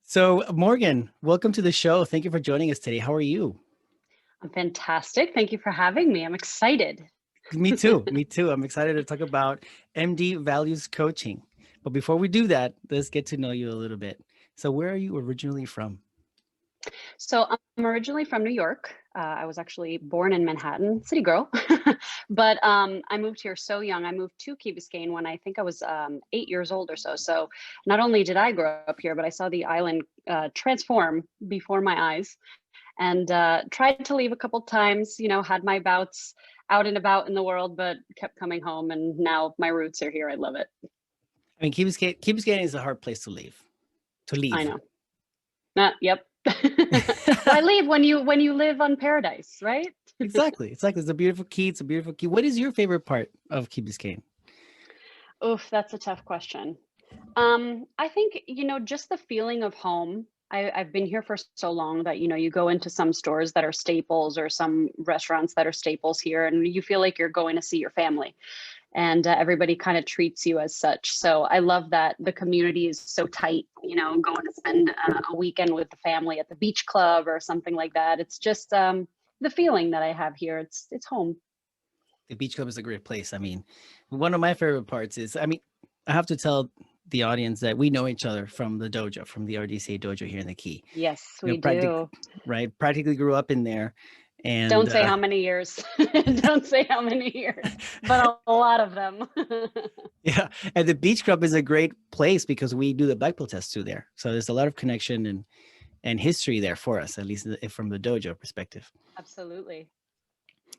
So, Morgan, welcome to the show. Thank you for joining us today. How are you? I'm fantastic. Thank you for having me. I'm excited. Me too. Me too. I'm excited to talk about MD values coaching. But before we do that, let's get to know you a little bit. So, where are you originally from? So I'm originally from New York. I was actually born in Manhattan, city girl, but I moved here so young. I moved to Key Biscayne when I think I was 8 years old or so. So not only did I grow up here, but I saw the island transform before my eyes, and tried to leave a couple times. Had my bouts out and about in the world, but kept coming home. And now my roots are here. I love it. I mean, Key Biscayne is a hard place to leave. To I leave. know. Yep. Why leave when you live on paradise, right? Exactly. It's a beautiful key. It's a beautiful key. What is your favorite part of Key Biscayne? Oof, that's a tough question. I think, just the feeling of home. I've been here for so long that, you go into some stores that are staples or some restaurants that are staples here, and you feel like you're going to see your family. And everybody kind of treats you as such. So I love that the community is so tight, going to spend a weekend with the family at the beach club or something like that. It's just the feeling that I have here. It's home. The beach club is a great place. I mean, one of my favorite parts is, I have to tell the audience that we know each other from the dojo, from the RDCA dojo here in the Key. Yes, You know, we do. right? Practically grew up in there, and Don't say how many years. Don't say how many years, but a lot of them. yeah, and the beach club is a great place because we do the bike test too there. So there's a lot of connection and history there for us, at least from the dojo perspective. Absolutely.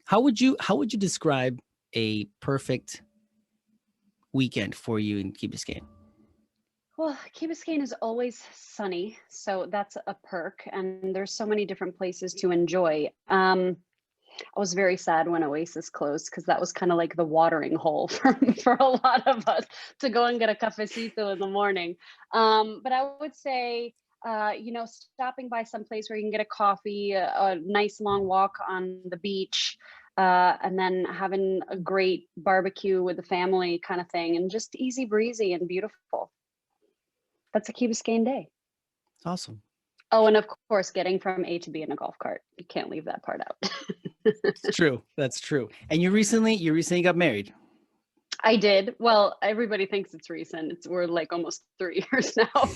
How would you describe a perfect weekend for you in Key Biscayne? Well, Key Biscayne is always sunny, so that's a perk. And there's so many different places to enjoy. I was very sad when Oasis closed because that was kind of like the watering hole for a lot of us to go and get a cafecito in the morning. But I would say, stopping by some place where you can get a coffee, a nice long walk on the beach, and then having a great barbecue with the family kind of thing, and just easy breezy and beautiful. That's a Key Biscayne day. Awesome. Oh, and of course, getting from A to B in a golf cart. You can't leave that part out. It's true. That's true. And you recently got married. I did. Well, everybody thinks it's recent. We're like almost 3 years now,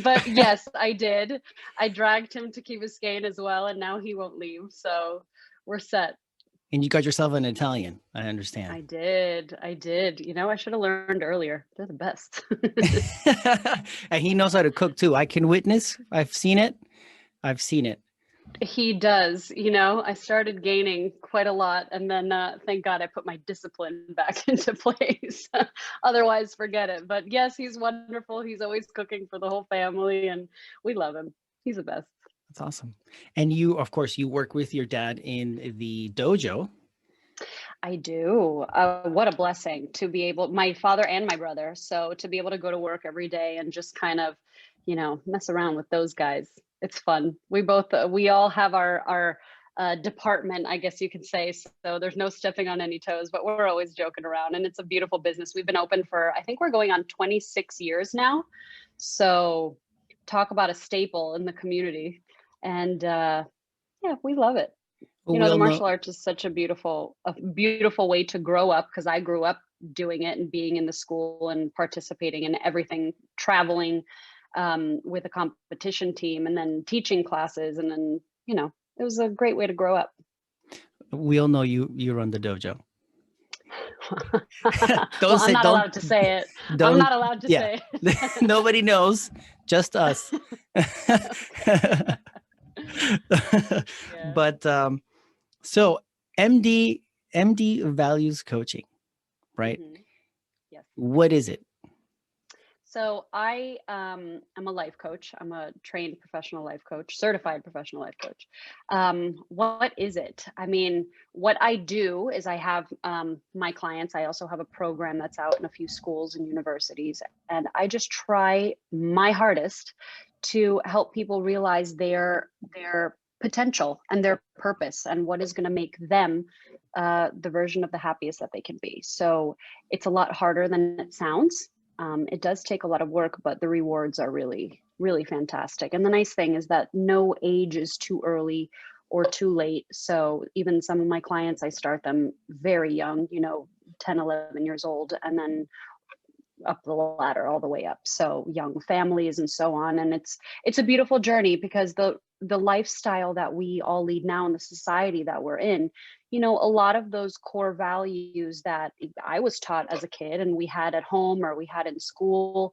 but yes, I did. I dragged him to Key Biscayne as well, and now he won't leave. So we're set. And you got yourself an Italian, I understand. I did. I did. I should have learned earlier. They're the best. And he knows how to cook too. I can witness. I've seen it. I've seen it. He does. I started gaining quite a lot, and then thank God I put my discipline back into place. Otherwise, forget it. But yes, he's wonderful. He's always cooking for the whole family, and we love him. He's the best. That's awesome. And you, of course, you work with your dad in the dojo. I do. What a blessing to be able, my father and my brother. So to be able to go to work every day and just kind of, mess around with those guys. It's fun. We all have our department, I guess you could say. So there's no stepping on any toes, but we're always joking around, and it's a beautiful business. We've been open for, I think we're going on 26 years now. So talk about a staple in the community. And yeah, we love it. Well, The we'll know. martial arts is such a beautiful way to grow up, because I grew up doing it and being in the school and participating in everything, traveling with a competition team, and then teaching classes. And then, it was a great way to grow up. We'll know you run the dojo. Well, Don't I'm say not allowed to say it. I'm don't not allowed to yeah. say it. Nobody knows, just us. Yeah. But so MD values coaching, right? Hmm. Yes. What is it? So I am a life coach. I'm a trained professional life coach, certified professional life coach. What is it? I mean, what I do is I have my clients. I also have a program that's out in a few schools and universities, and I just try my hardest to help people realize their potential and their purpose and what is going to make them the version of the happiest that they can be. So it's a lot harder than it sounds. It does take a lot of work, but the rewards are really, really fantastic. And the nice thing is that no age is too early or too late. So even some of my clients, I start them very young, 10, 11 years old, and then up the ladder all the way up. So young families and so on. And it's a beautiful journey, because the lifestyle that we all lead now in the society that we're in, a lot of those core values that I was taught as a kid and we had at home or we had in school,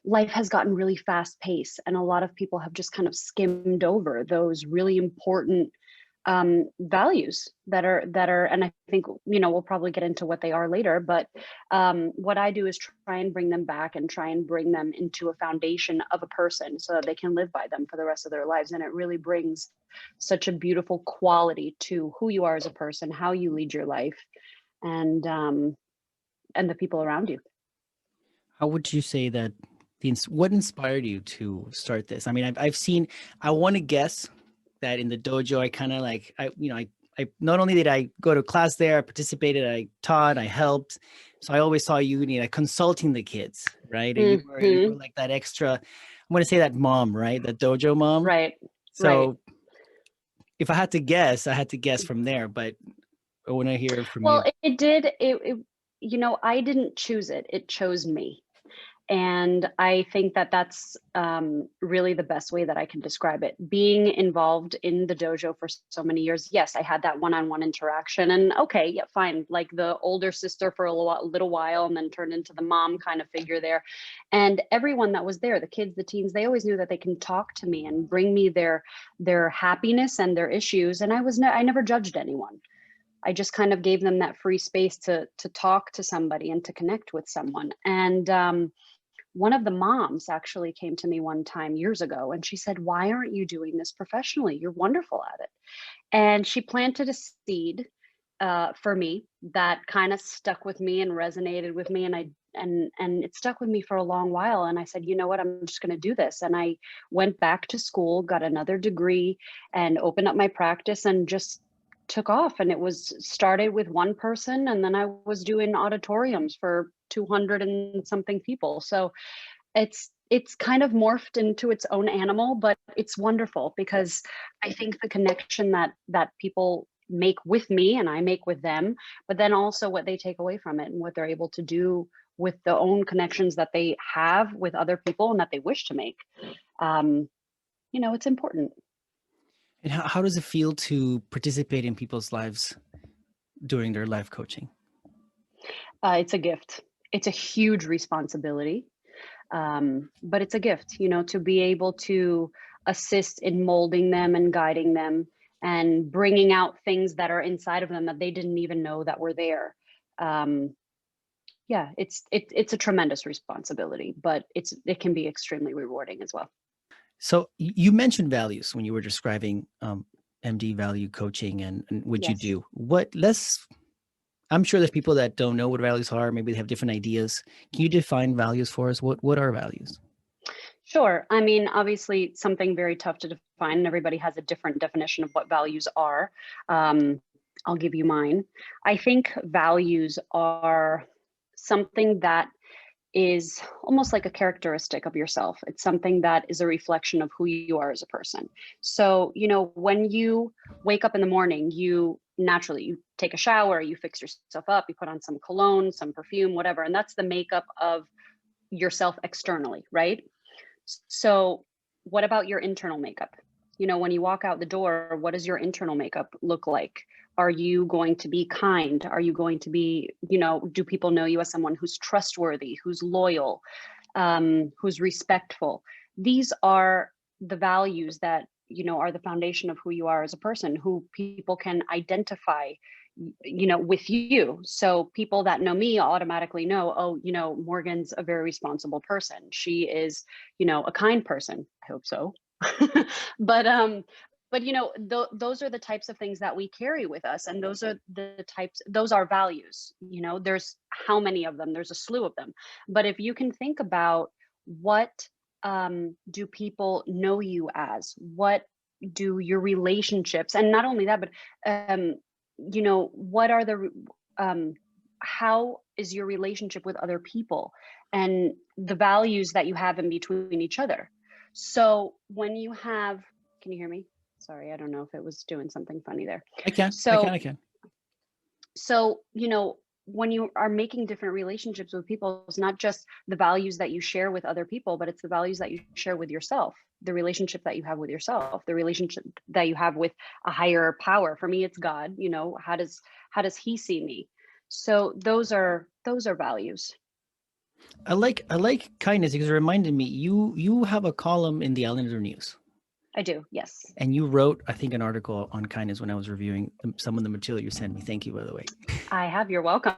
life has gotten really fast paced. And a lot of people have just kind of skimmed over those really important values that are, and I think, we'll probably get into what they are later, but what I do is try and bring them back and try and bring them into a foundation of a person so that they can live by them for the rest of their lives. And it really brings such a beautiful quality to who you are as a person, how you lead your life, and the people around you. How would you say that what inspired you to start this? I mean, I've seen, I want to guess that in the dojo, I kind of like, I not only did I go to class there, I participated, I taught, I helped. So I always saw you, consulting the kids, right? And you were like that extra, I'm going to say that mom, right? That dojo mom. Right. So if I had to guess from there, but I want to hear from you. Well, I didn't choose it. It chose me. And I think that that's really the best way that I can describe it. Being involved in the dojo for so many years, yes, I had that one-on-one interaction, and okay, yeah, fine, like the older sister for a little while, and then turned into the mom kind of figure there. And everyone that was there, the kids, the teens, they always knew that they can talk to me and bring me their happiness and their issues. And I never judged anyone. I just kind of gave them that free space to talk to somebody and to connect with someone. And one of the moms actually came to me one time years ago, and she said, "Why aren't you doing this professionally? You're wonderful at it." And she planted a seed for me that kind of stuck with me and resonated with me. And it stuck with me for a long while. And I said, you know what, I'm just going to do this. And I went back to school, got another degree, and opened up my practice, and just took off. And it was started with one person, and then I was doing auditoriums for 200 and something people. So it's kind of morphed into its own animal, but it's wonderful, because I think the connection that people make with me and I make with them, but then also what they take away from it and what they're able to do with the own connections that they have with other people and that they wish to make. It's important. And how does it feel to participate in people's lives during their life coaching? It's a gift. It's a huge responsibility, but it's a gift, to be able to assist in molding them and guiding them and bringing out things that are inside of them that they didn't even know that were there. Yeah, it's a tremendous responsibility, but it can be extremely rewarding as well. So you mentioned values when you were describing MD value coaching and what you Yes. do. I'm sure there's people that don't know what values are. Maybe they have different ideas. Can you define values for us? What are values? Sure. I mean, obviously, something very tough to define, and everybody has a different definition of what values are. I'll give you mine. I think values are something that is almost like a characteristic of yourself. It's something that is a reflection of who you are as a person. So, when you wake up in the morning, you take a shower, you fix yourself up, you put on some cologne, some perfume, whatever, and that's the makeup of yourself externally, right? So what about your internal makeup? When you walk out the door, what does your internal makeup look like? Are you going to be kind? Are you going to be, do people know you as someone who's trustworthy, who's loyal, who's respectful? These are the values that, are the foundation of who you are as a person, who people can identify with you. So people that know me automatically know, oh, Morgan's a very responsible person. She is, a kind person. I hope so. but those are the types of things that we carry with us, and those are values. There's how many of them? There's a slew of them. But if you can think about what do people know you as, what do your relationships, and not only that, but what are how is your relationship with other people, and the values that you have in between each other. So when you have, can you hear me? Sorry, I don't know if it was doing something funny there. I can. I can. So I can. when you are making different relationships with people, it's not just the values that you share with other people, but it's the values that you share with yourself, the relationship that you have with yourself, the relationship that you have with a higher power. For me, it's God. How does he see me? So those are values. I like kindness because it reminded me you have a column in the Islander News. I do, yes. And you wrote, I think, an article on kindness when I was reviewing some of the material you sent me. Thank you, by the way. I have. You're welcome.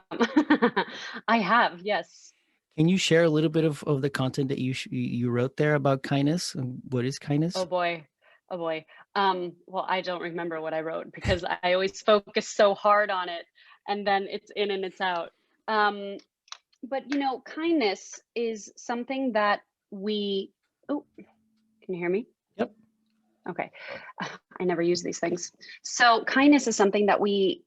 I have, yes. Can you share a little bit of the content that you wrote there about kindness? And what is kindness? Oh boy. Oh boy. Well, I don't remember what I wrote because I always focus so hard on it and then it's in and it's out. But kindness is something that oh, can you hear me? Yep. Okay. I never use these things. So kindness is something that we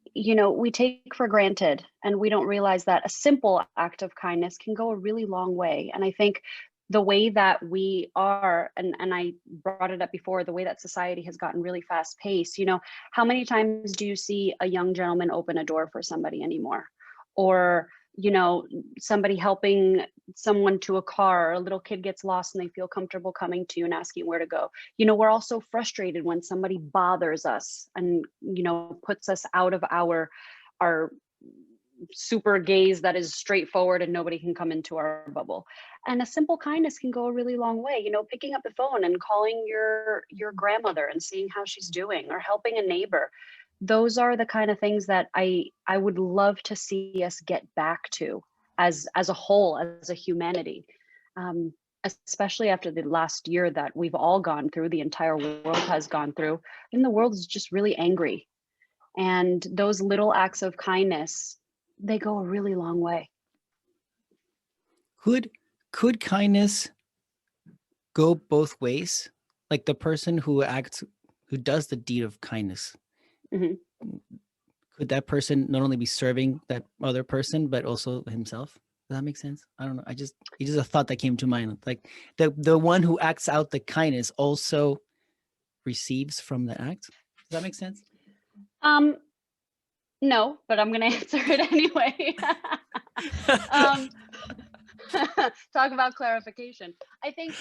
take for granted, and we don't realize that a simple act of kindness can go a really long way. And I think the way that we are, and I brought it up before, the way that society has gotten really fast paced, how many times do you see a young gentleman open a door for somebody anymore? Or, somebody helping someone to a car, or a little kid gets lost and they feel comfortable coming to you and asking where to go. We're all so frustrated when somebody bothers us and, puts us out of our super gaze that is straightforward and nobody can come into our bubble. And a simple kindness can go a really long way. Picking up the phone and calling your grandmother and seeing how she's doing, or helping a neighbor. Those are the kind of things that I would love to see us get back to as a whole, as a humanity. Especially after the last year that we've all gone through, the entire world has gone through, and the world is just really angry. And those little acts of kindness, they go a really long way. Could kindness go both ways? Like the person who does the deed of kindness, hmm could that person not only be serving that other person, but also himself? Does that make sense? I don't know. It's just a thought that came to mind. Like the one who acts out the kindness also receives from the act. Does that make sense? No, but I'm going to answer it anyway. um, talk about clarification. I think,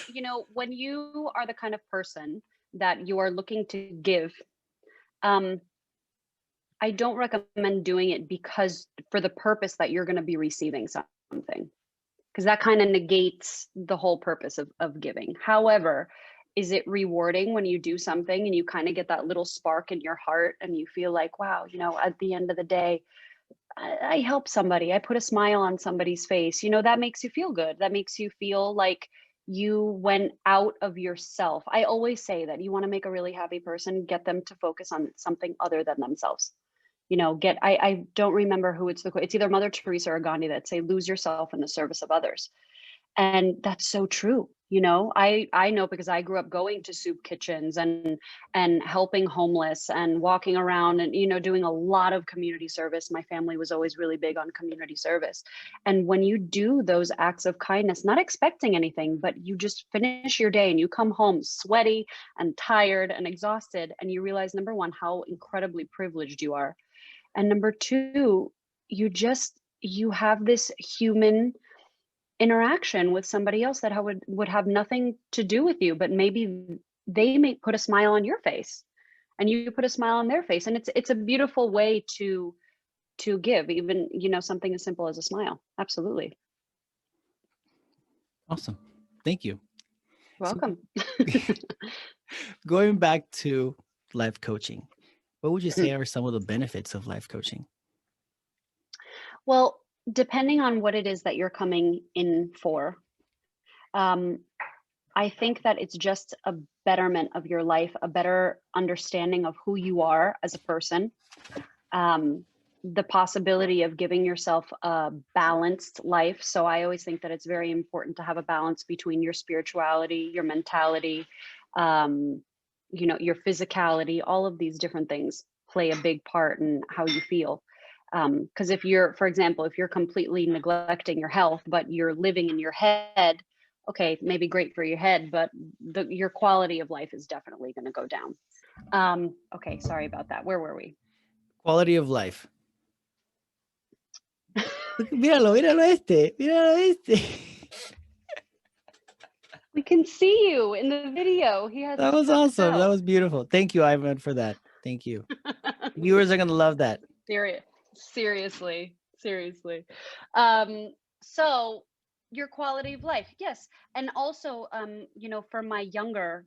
when you are the kind of person that you are looking to give, I don't recommend doing it because for the purpose that you're going to be receiving something, because that kind of negates the whole purpose of giving. However, is it rewarding when you do something and you kind of get that little spark in your heart and you feel like, wow, at the end of the day, I helped somebody, I put a smile on somebody's face, that makes you feel good. That makes you feel like you went out of yourself. I always say that you want to make a really happy person, get them to focus on something other than themselves. I don't remember who it's either Mother Teresa or Gandhi that say, lose yourself in the service of others. And that's so true. I know because I grew up going to soup kitchens and helping homeless and walking around and, doing a lot of community service. My family was always really big on community service. And when you do those acts of kindness, not expecting anything, but you just finish your day and you come home sweaty and tired and exhausted, and you realize, number one, how incredibly privileged you are. And number two, you have this human interaction with somebody else that would have nothing to do with you, but maybe they may put a smile on your face and you put a smile on their face. And it's a beautiful way to give, even, something as simple as a smile. Absolutely. Awesome. Thank you. Welcome. So, going back to life coaching, what would you say are some of the benefits of life coaching? Well, depending on what it is that you're coming in for, I think that it's just a betterment of your life, a better understanding of who you are as a person, the possibility of giving yourself a balanced life. So I always think that it's very important to have a balance between your spirituality, your mentality, your physicality. All of these different things play a big part in how you feel. Because for example, if you're completely neglecting your health, but you're living in your head okay, maybe great for your head, but your quality of life is definitely going to go down. Okay, sorry about that. Where were we? Quality of life. Míralo, míralo míralo We can see you in the video. He has That was awesome. That was beautiful. Thank you, Ivan, for that. Thank you. Viewers are going to love that. Seriously. So your quality of life, yes. And also, for my younger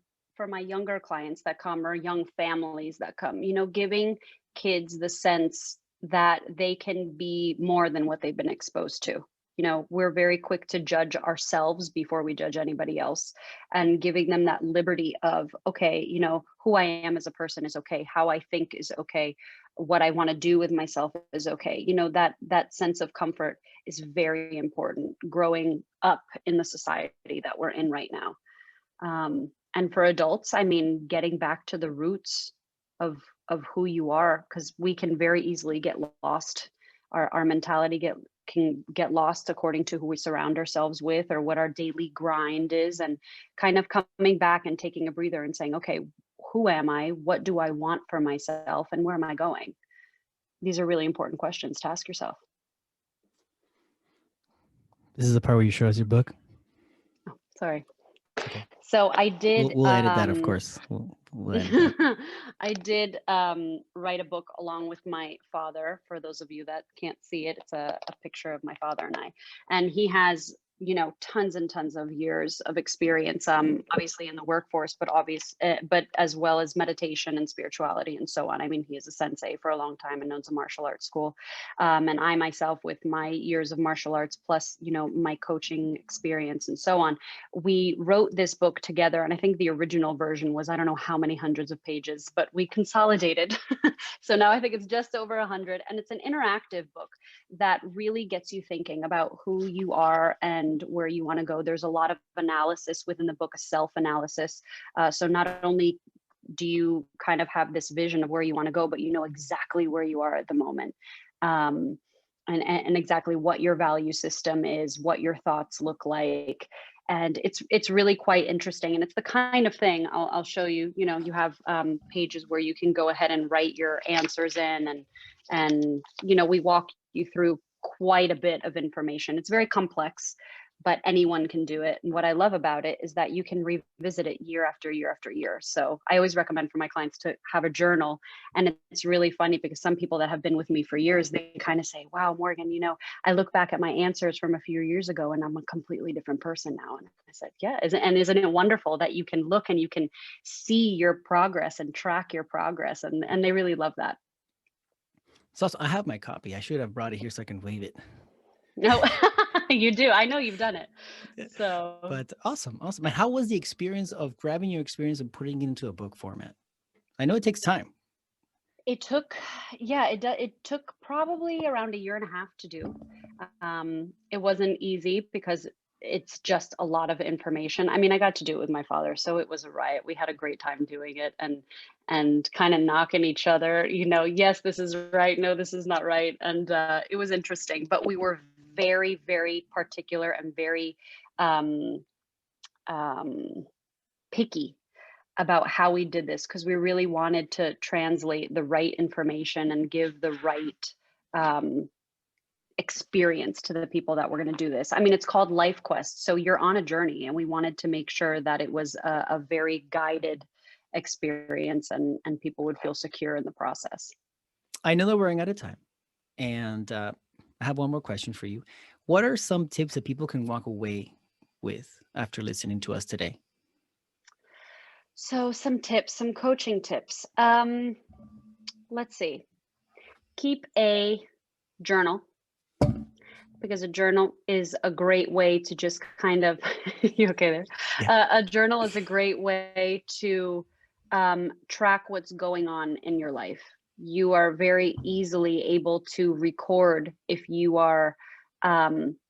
clients that come, or young families that come, giving kids the sense that they can be more than what they've been exposed to. We're very quick to judge ourselves before we judge anybody else, and giving them that liberty of, okay, who I am as a person is okay. How I think is okay. What I want to do with myself is okay. That sense of comfort is very important growing up in the society that we're in right now. And for adults, I mean, getting back to the roots of who you are, because we can very easily get lost. Our mentality can get lost according to who we surround ourselves with, or what our daily grind is, and kind of coming back and taking a breather and saying, okay, who am I? What do I want for myself? And where am I going? These are really important questions to ask yourself. This is the part where you show us your book. Oh, sorry. Okay. So I did. We'll edit that, of course. We'll edit that. I did write a book along with my father. For those of you that can't see it, it's a picture of my father and I. And he has, tons and tons of years of experience, obviously in the workforce, but as well as meditation and spirituality and so on. I mean, he is a sensei for a long time and owns a martial arts school. And I myself, with my years of martial arts, plus, my coaching experience and so on, we wrote this book together. And I think the original version was, I don't know how many hundreds of pages, but we consolidated. So now I think it's just over 100. And it's an interactive book that really gets you thinking about who you are and where you want to go. There's a lot of analysis within the book, a self-analysis. So not only do you kind of have this vision of where you want to go, but you know exactly where you are at the moment. And exactly what your value system is, what your thoughts look like. And it's really quite interesting. And it's the kind of thing I'll show you. You have pages where you can go ahead and write your answers in, and we walk you through quite a bit of information. It's very complex, but anyone can do it. And what I love about it is that you can revisit it year after year after year. So I always recommend for my clients to have a journal. And it's really funny because some people that have been with me for years, they kind of say, wow, Morgan, I look back at my answers from a few years ago and I'm a completely different person now. And I said, yeah. Isn't it wonderful that you can look and you can see your progress and track your progress? And they really love that. So I have my copy. I should have brought it here so I can wave it. No, you do. I know you've done it. So, but awesome. And how was the experience of grabbing your experience and putting it into a book format? I know it takes time. It took probably around 1.5 years to do. It wasn't easy because it's just a lot of information. I mean, I got to do it with my father, so it was a riot. We had a great time doing it, and kind of knocking each other, yes, this is right. No, this is not right. And it was interesting, but we were very, very particular and very picky about how we did this, because we really wanted to translate the right information and give the right experience to the people that were going to do this. I mean, it's called Life Quest, so you're on a journey, and we wanted to make sure that it was a very guided experience, and people would feel secure in the process. I know that we're running out of time, and I have one more question for you. What are some tips that people can walk away with after listening to us today? So some coaching tips. Let's see. Keep a journal, because a journal is a great way to just kind of, you okay there? Yeah. A journal is a great way to track what's going on in your life. You are very easily able to record if you are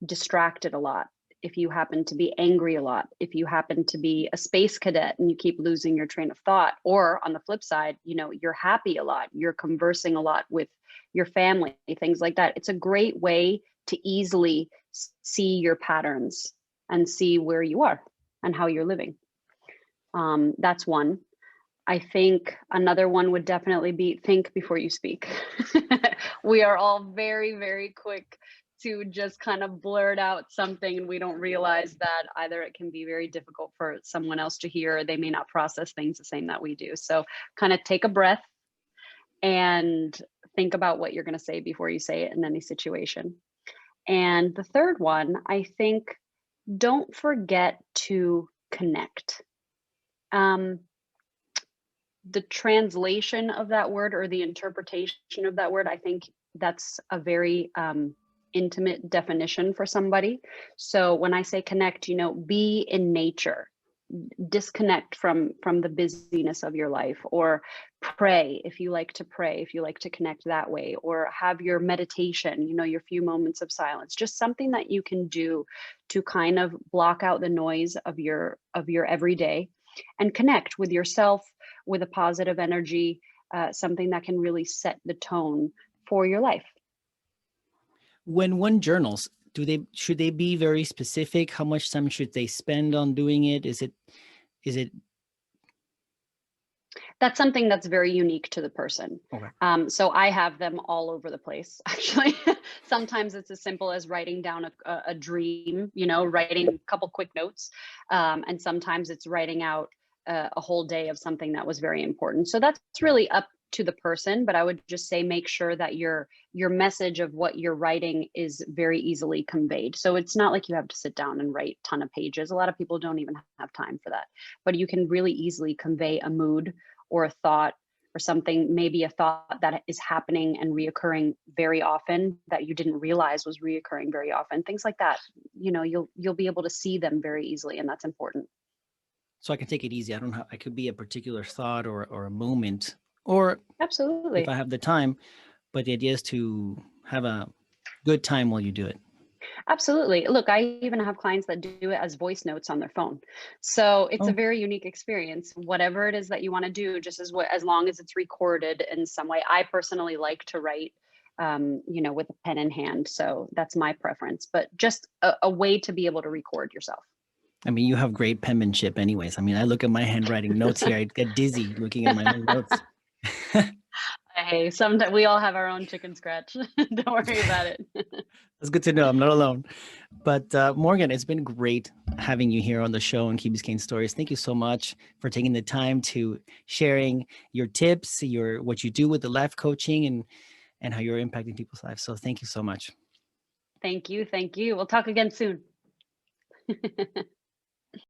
distracted a lot, if you happen to be angry a lot, if you happen to be a space cadet and you keep losing your train of thought, or on the flip side, you're happy a lot, you're conversing a lot with your family, things like that. It's a great way to easily see your patterns and see where you are and how you're living. That's one. I think another one would definitely be think before you speak. We are all very, very quick to just kind of blurt out something, and we don't realize that either it can be very difficult for someone else to hear, or they may not process things the same that we do. So kind of take a breath and think about what you're going to say before you say it in any situation. And the third one, I think, don't forget to connect. Um, the translation of that word, or the interpretation of that word, I think that's a very intimate definition for somebody. So when I say connect, be in nature, disconnect from the busyness of your life, or pray if you like to pray, if you like to connect that way, or have your meditation, your few moments of silence, just something that you can do to kind of block out the noise of your everyday and connect with yourself with a positive energy, something that can really set the tone for your life. When one journals, should they be very specific? How much time should they spend on doing it? Is it That's something that's very unique to the person. okay? So I have them all over the place, actually. Sometimes it's as simple as writing down a dream, writing a couple quick notes. And sometimes it's writing out a whole day of something that was very important. So that's really up to the person, but I would just say make sure that your message of what you're writing is very easily conveyed. So it's not like you have to sit down and write a ton of pages. A lot of people don't even have time for that, but you can really easily convey a mood or a thought or something, maybe a thought that is happening and reoccurring very often that you didn't realize was reoccurring very often. Things like that, you'll be able to see them very easily, and that's important. So I can take it easy. I could be a particular thought or a moment, or if Absolutely. I have the time, but the idea is to have a good time while you do it. Absolutely. Look, I even have clients that do it as voice notes on their phone. So it's a Oh, very unique experience. Whatever it is that you want to do, just as long as it's recorded in some way. I personally like to write, with a pen in hand. So that's my preference. But just a way to be able to record yourself. I mean, you have great penmanship anyways. I mean, I look at my handwriting notes here. I get dizzy looking at my own notes. Hey, sometimes we all have our own chicken scratch. Don't worry about it. That's good to know. I'm not alone. But Morgan, it's been great having you here on the show on Key Biscayne Stories. Thank you so much for taking the time to sharing your tips, what you do with the life coaching, and how you're impacting people's lives. So thank you so much. Thank you. Thank you. We'll talk again soon.